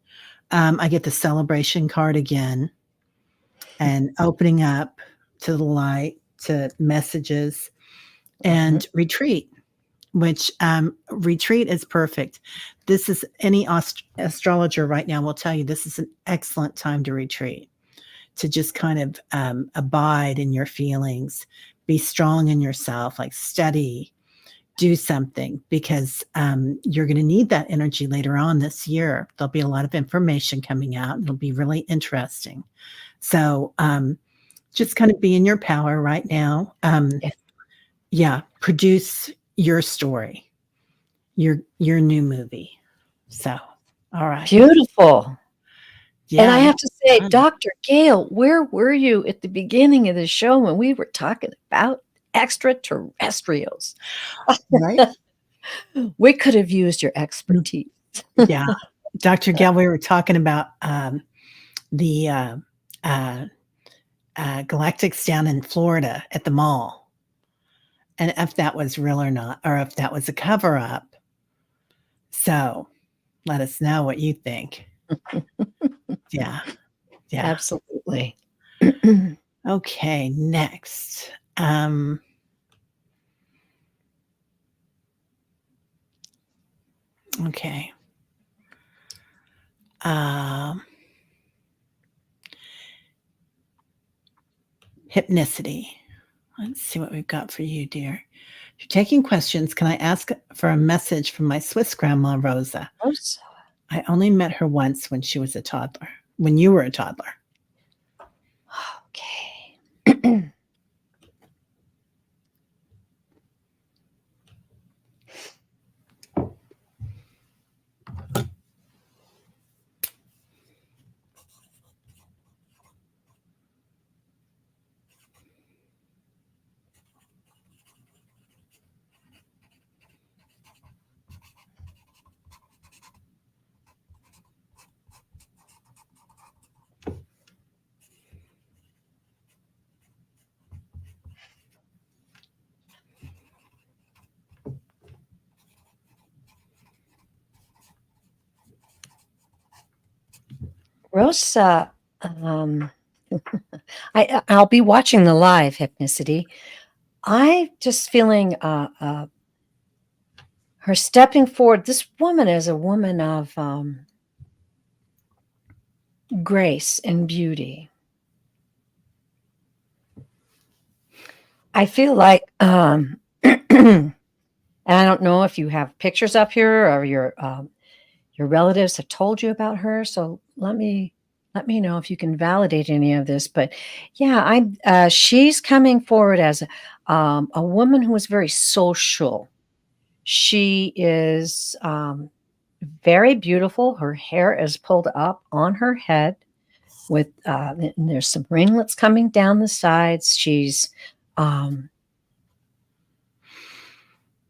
B: I get the celebration card again, and opening up to the light, to messages,
A: Mhm.
B: and retreat. Which retreat is perfect. This is any astrologer right now will tell you this is an excellent time to retreat, to just kind of abide in your feelings, be strong in yourself, like study, do something, because you're going to need that energy later on this year. There'll be a lot of information coming out. It'll be really interesting. So just kind of be in your power right now.
A: Yeah.
B: Yeah, produce your story, your new movie. So, all right.
A: Beautiful. And I
B: Yeah,
A: have
B: that's
A: to say,
B: fun.
A: Dr. Gale, where were you at the beginning of the show when we were talking about extraterrestrials?
B: Right?
A: We could have used your
B: Mm,
A: expertise.
B: yeah. Dr. Gell, we were talking about the uh, galactics down in Florida at the mall, and if that was real or not, or if that was a cover up. So let us know what you think. Yeah. Yeah.
A: Absolutely.
B: Okay. Next. Um, okay. Um, Hypnicity. Let's see what we've got for you, dear. If you're taking questions, can I ask for a message from my Swiss grandma, Rosa?
A: Oh, so
B: I only met her once when she was a toddler, when you were a toddler.
A: okay. Rosa, I'll be watching the live hypnicity. I just feeling her stepping forward. This woman is a woman of grace and beauty. I feel like, and I don't know if you have pictures up here or your relatives have told you about her. So let me know if you can validate any of this. But yeah, she's coming forward as a woman who is very social. She is very beautiful. Her hair is pulled up on her head with and there's some ringlets coming down the sides. Um,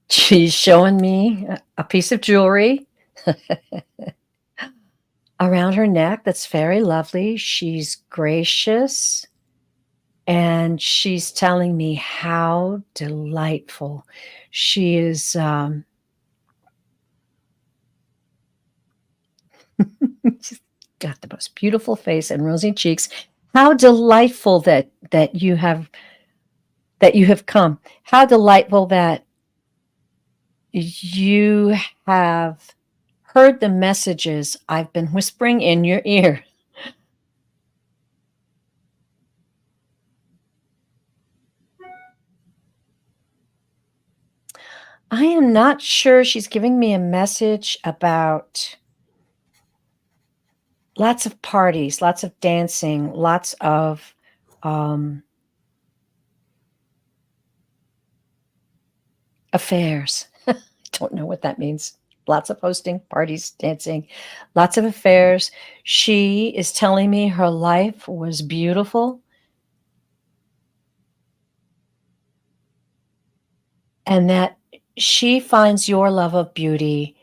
A: she's showing me a piece of jewelry around her neck that's very lovely. She's gracious and she's telling me how delightful she is. She's got the most beautiful face and rosy cheeks. How delightful that you have come. How delightful that you have heard the messages I've been whispering in your ear. I am not sure she's giving me a message about lots of parties, lots of dancing, lots of affairs. I don't know what that means. Lots of hosting, parties, dancing, lots of affairs. She is telling me her life was beautiful and that she finds your love of beauty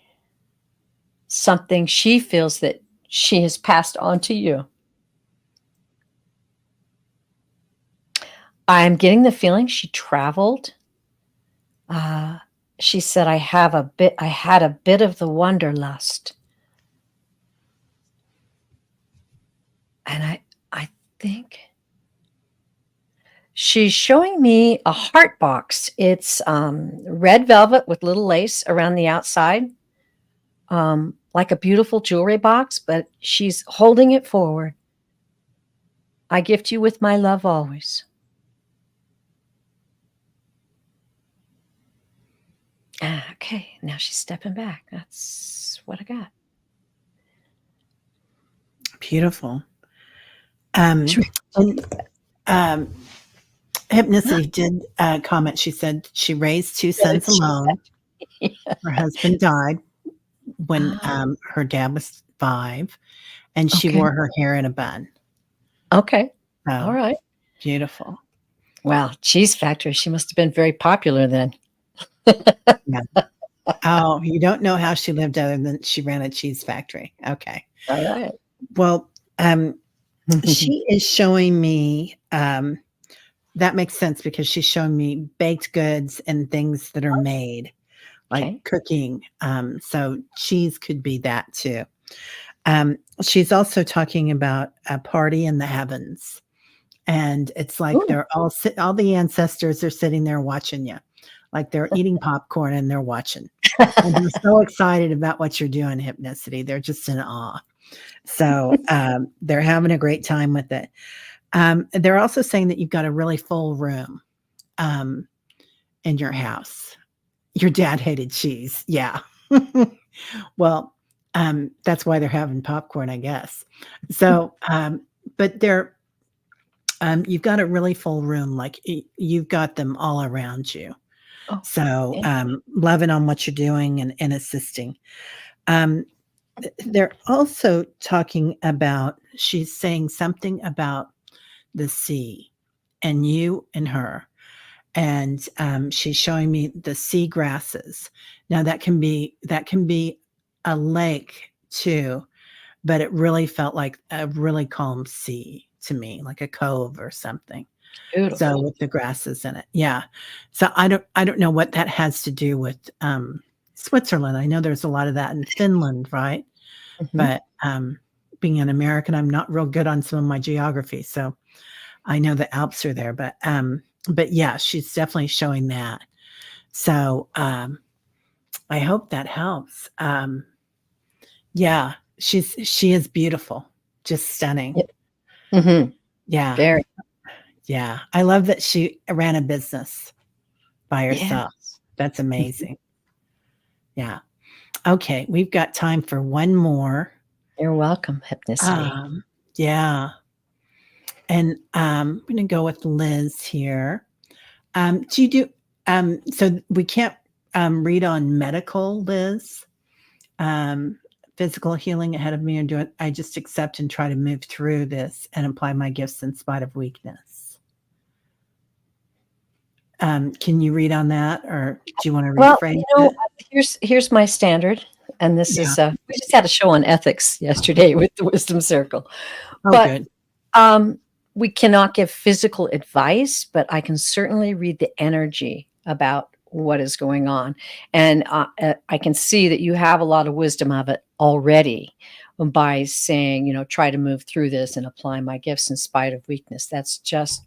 A: something she feels that she has passed on to you. I'm getting the feeling she traveled. Uh, she said, I had a bit of the wanderlust. And I think she's showing me a heart box. It's red velvet with little lace around the outside, like a beautiful jewelry box, but she's holding it forward. I gift you with my love always. Okay, now she's stepping back. That's what I got.
B: Beautiful. Hypnicity did comment. She said she raised two sons alone.
A: Yeah.
B: Her husband died when her dad was 5, and she
A: Okay.
B: wore her hair in a bun.
A: Okay.
B: So,
A: All right.
B: beautiful.
A: Wow. Cheese factory. She must have been very popular then.
B: Yeah. Oh, you don't know how she lived other than she ran a cheese factory. Okay.
A: All right.
B: Well, she is showing me that makes sense because she's showing me baked goods and things that are made, like
A: Okay.
B: cooking. So cheese could be that too. She's also talking about a party in the heavens. And it's like
A: Ooh.
B: they're all the ancestors are sitting there watching you. Like they're eating popcorn and they're watching. And they're so excited about what you're doing, Hypnicity. They're just in awe. So they're having a great time with it. They're also saying that you've got a really full room in your house. Your dad hated cheese. Yeah. Well, that's why they're having popcorn, I guess. So, but they're, you've got a really full room. Like you've got them all around you.
A: Oh,
B: So,
A: yeah.
B: loving on what you're doing and assisting. They're also talking about, she's saying something about the sea and you and her. And she's showing me the sea grasses. Now that can be a lake too, but it really felt like a really calm sea to me, like a cove or something. So
A: Beautiful.
B: with the grasses in it. Yeah. So I don't know what that has to do with Switzerland. I know there's a lot of that in Finland, right?
A: Mhm.
B: But being an American, I'm not real good on some of my geography. So I know the Alps are there, but yeah, she's definitely showing that. So I hope that helps. Yeah, she is beautiful, just stunning.
A: Yep. Mhm.
B: Yeah,
A: Very.
B: yeah. I love that she ran a business by herself.
A: Yes.
B: That's amazing. Yeah. Okay, we've got time for one more.
A: You're welcome, Hypnicity.
B: Yeah. And I'm going to go with Liz here. Do you do so we can't read on medical, Liz? Physical healing ahead of me and do it. I just accept and try to move through this and apply my gifts in spite of weakness. Can you read on that, or do you want to
A: Well,
B: rephrase it?
A: here's my standard, and this
B: Yeah.
A: is we just had a show on ethics yesterday with the Wisdom Circle.
B: Oh,
A: But
B: good.
A: we cannot give physical advice, but I can certainly read the energy about what is going on. And I can see that you have a lot of wisdom of it already by saying, try to move through this and apply my gifts in spite of weakness. That's just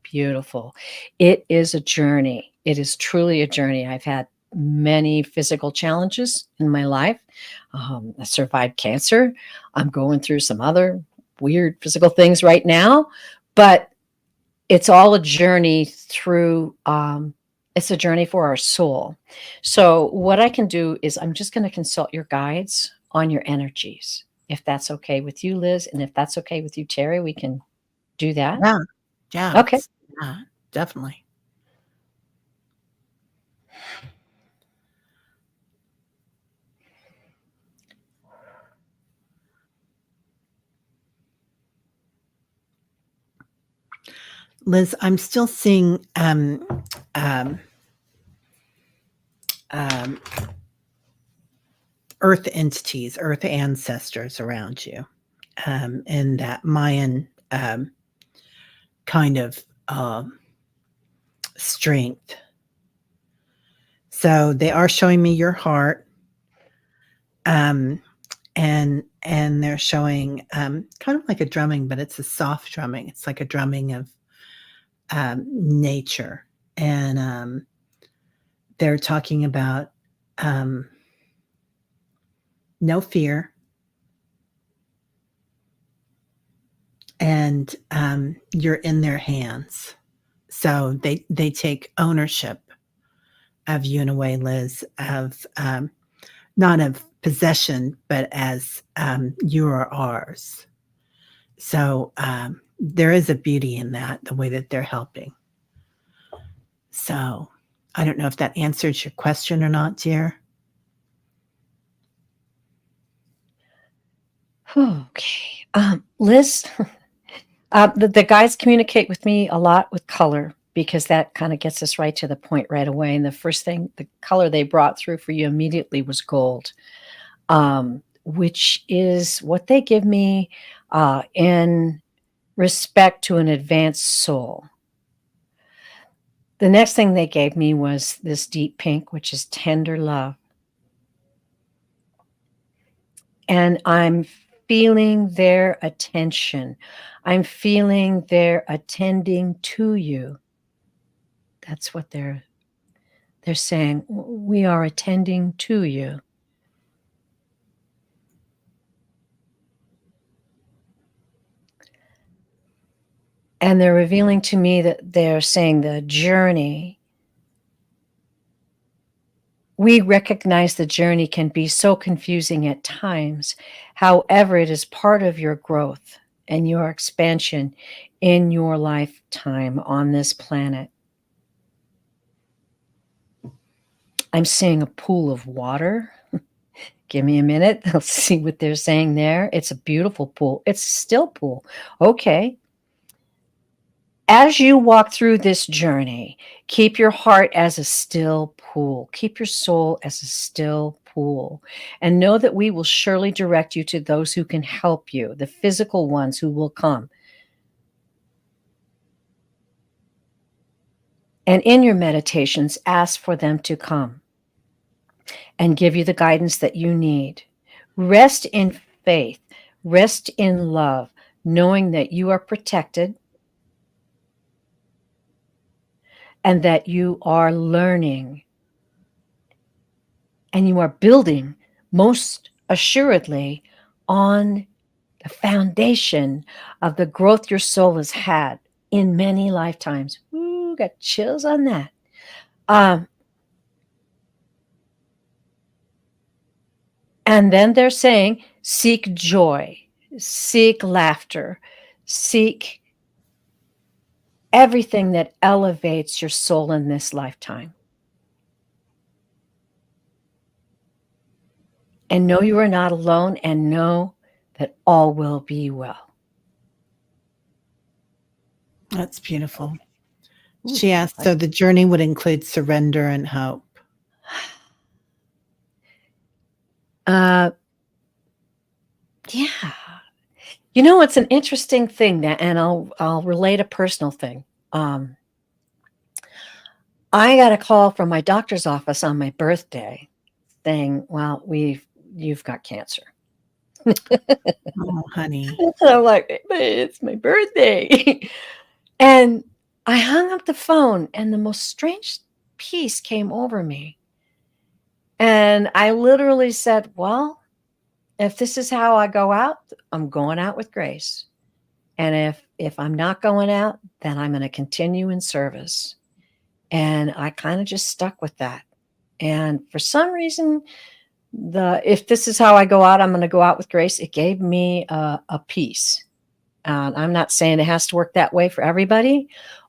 A: beautiful. It is a journey. It is truly a journey. I've had many physical challenges in my life. I survived cancer. I'm going through some other weird physical things right now, but it's all a journey through it's a journey for our soul. So what I can do is I'm just going to consult your guides on your energies, if that's okay with you, Liz, and if that's okay with you, Teri, we can do that.
B: Yeah. Yeah.
A: Okay.
B: Yeah, definitely. Liz, I'm still seeing um, earth entities, earth ancestors around you, in that Mayan kind of strength. So they are showing me your heart, and they're showing kind of like a drumming, but it's a soft drumming. It's like a drumming of nature, and they're talking about no fear, and you're in their hands. So they take ownership of you in a way, Liz, of not of possession, but as you are ours. So there is a beauty in that, the way that they're helping. So I don't know if that answers your question or not, dear.
A: Okay. Liz, the guys communicate with me a lot with color because that kind of gets us right to the point right away. And the first thing, the color they brought through for you immediately was gold, which is what they give me in respect to an advanced soul. The next thing they gave me was this deep pink, which is tender love. And I'm feeling their attention. I'm feeling their attending to you. That's what they're saying. We are attending to you. And they're revealing to me that they're saying the journey. We recognize the journey can be so confusing at times. However, it is part of your growth and your expansion in your lifetime on this planet. I'm seeing a pool of water. Give me a minute. Let's see what they're saying there. It's a beautiful pool. It's a still pool. Okay. As you walk through this journey, keep your heart as a still pool. Keep your soul as a still pool. And know that we will surely direct you to those who can help you, the physical ones who will come. And in your meditations, ask for them to come and give you the guidance that you need. Rest in faith, rest in love, knowing that you are protected and that you are learning and you are building most assuredly on the foundation of the growth your soul has had in many lifetimes. Ooh, got chills on that. And then they're saying, seek joy, seek laughter, seek everything that elevates your soul in this lifetime. And know you are not alone, and know that all will be well.
B: That's beautiful. She asked, so the journey would include surrender and hope.
A: Yeah. You know, it's an interesting thing that, and I'll relate a personal thing. I got a call from my doctor's office on my birthday saying, well, you've got cancer.
B: Oh, honey.
A: And I'm like, but it's my birthday. And I hung up the phone and the most strange peace came over me. And I literally said, well, if this is how I go out, I'm going out with grace. And if I'm not going out, then I'm going to continue in service. And I kind of just stuck with that. And for some reason, if this is how I go out, I'm going to go out with grace. It gave me a peace. I'm not saying it has to work that way for everybody,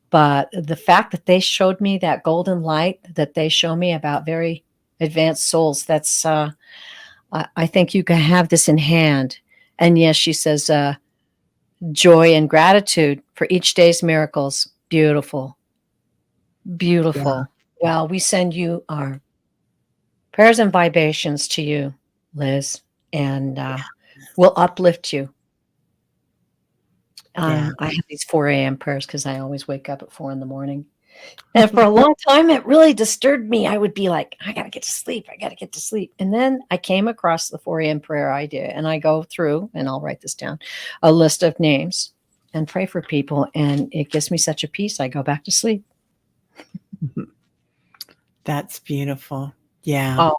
A: but the fact that they showed me that golden light that they show me about very advanced souls, that's I think you can have this in hand. And yes, she says, joy and gratitude for each day's miracles. Beautiful. Beautiful. Yeah. Well, we send you our prayers and vibrations to you Liz, and we'll uplift you.
B: Yeah.
A: I have these 4 a.m. prayers because I always wake up at 4 in the morning. And for a long time, it really disturbed me. I would be like, I got to get to sleep. I got to get to sleep. And then I came across the 4 a.m. prayer idea, and I go through, and I'll write this down, a list of names and pray for people. And it gives me such a peace. I go back to sleep.
B: That's beautiful. Yeah.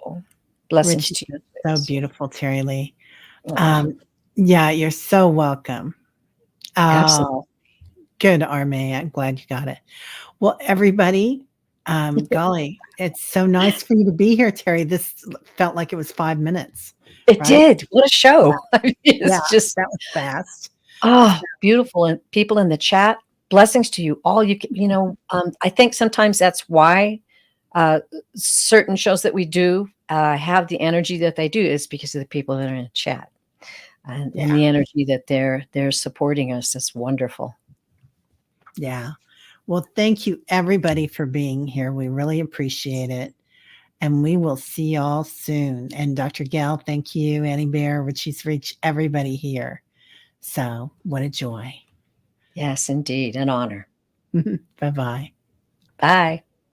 A: Oh, blessings
B: Richie,
A: to you.
B: so
A: Liz.
B: beautiful, Teri Lee.
A: Oh,
B: Yeah, you're so welcome.
A: absolutely.
B: Oh, good, Arme. I'm glad you got it. Well, everybody, golly, it's so nice for you to be here, Teri. This felt like it was 5 minutes,
A: It
B: right?
A: did. What a
B: Yeah,
A: show. I mean,
B: yeah,
A: it's just,
B: that was fast.
A: oh, beautiful. And people in the chat, blessings to you all. I think sometimes that's why uh, certain shows that we do have the energy that they do is because of the people that are in the chat and
B: Yeah,
A: the energy that they're supporting us. That's wonderful.
B: yeah. Well, thank you, everybody, for being here. We really appreciate it. And we will see y'all soon. And Dr. Gal, thank you, Annie Bear, Richie's Reach, everybody here. So, what a joy.
A: Yes, indeed. An honor.
B: Bye bye.
A: Bye.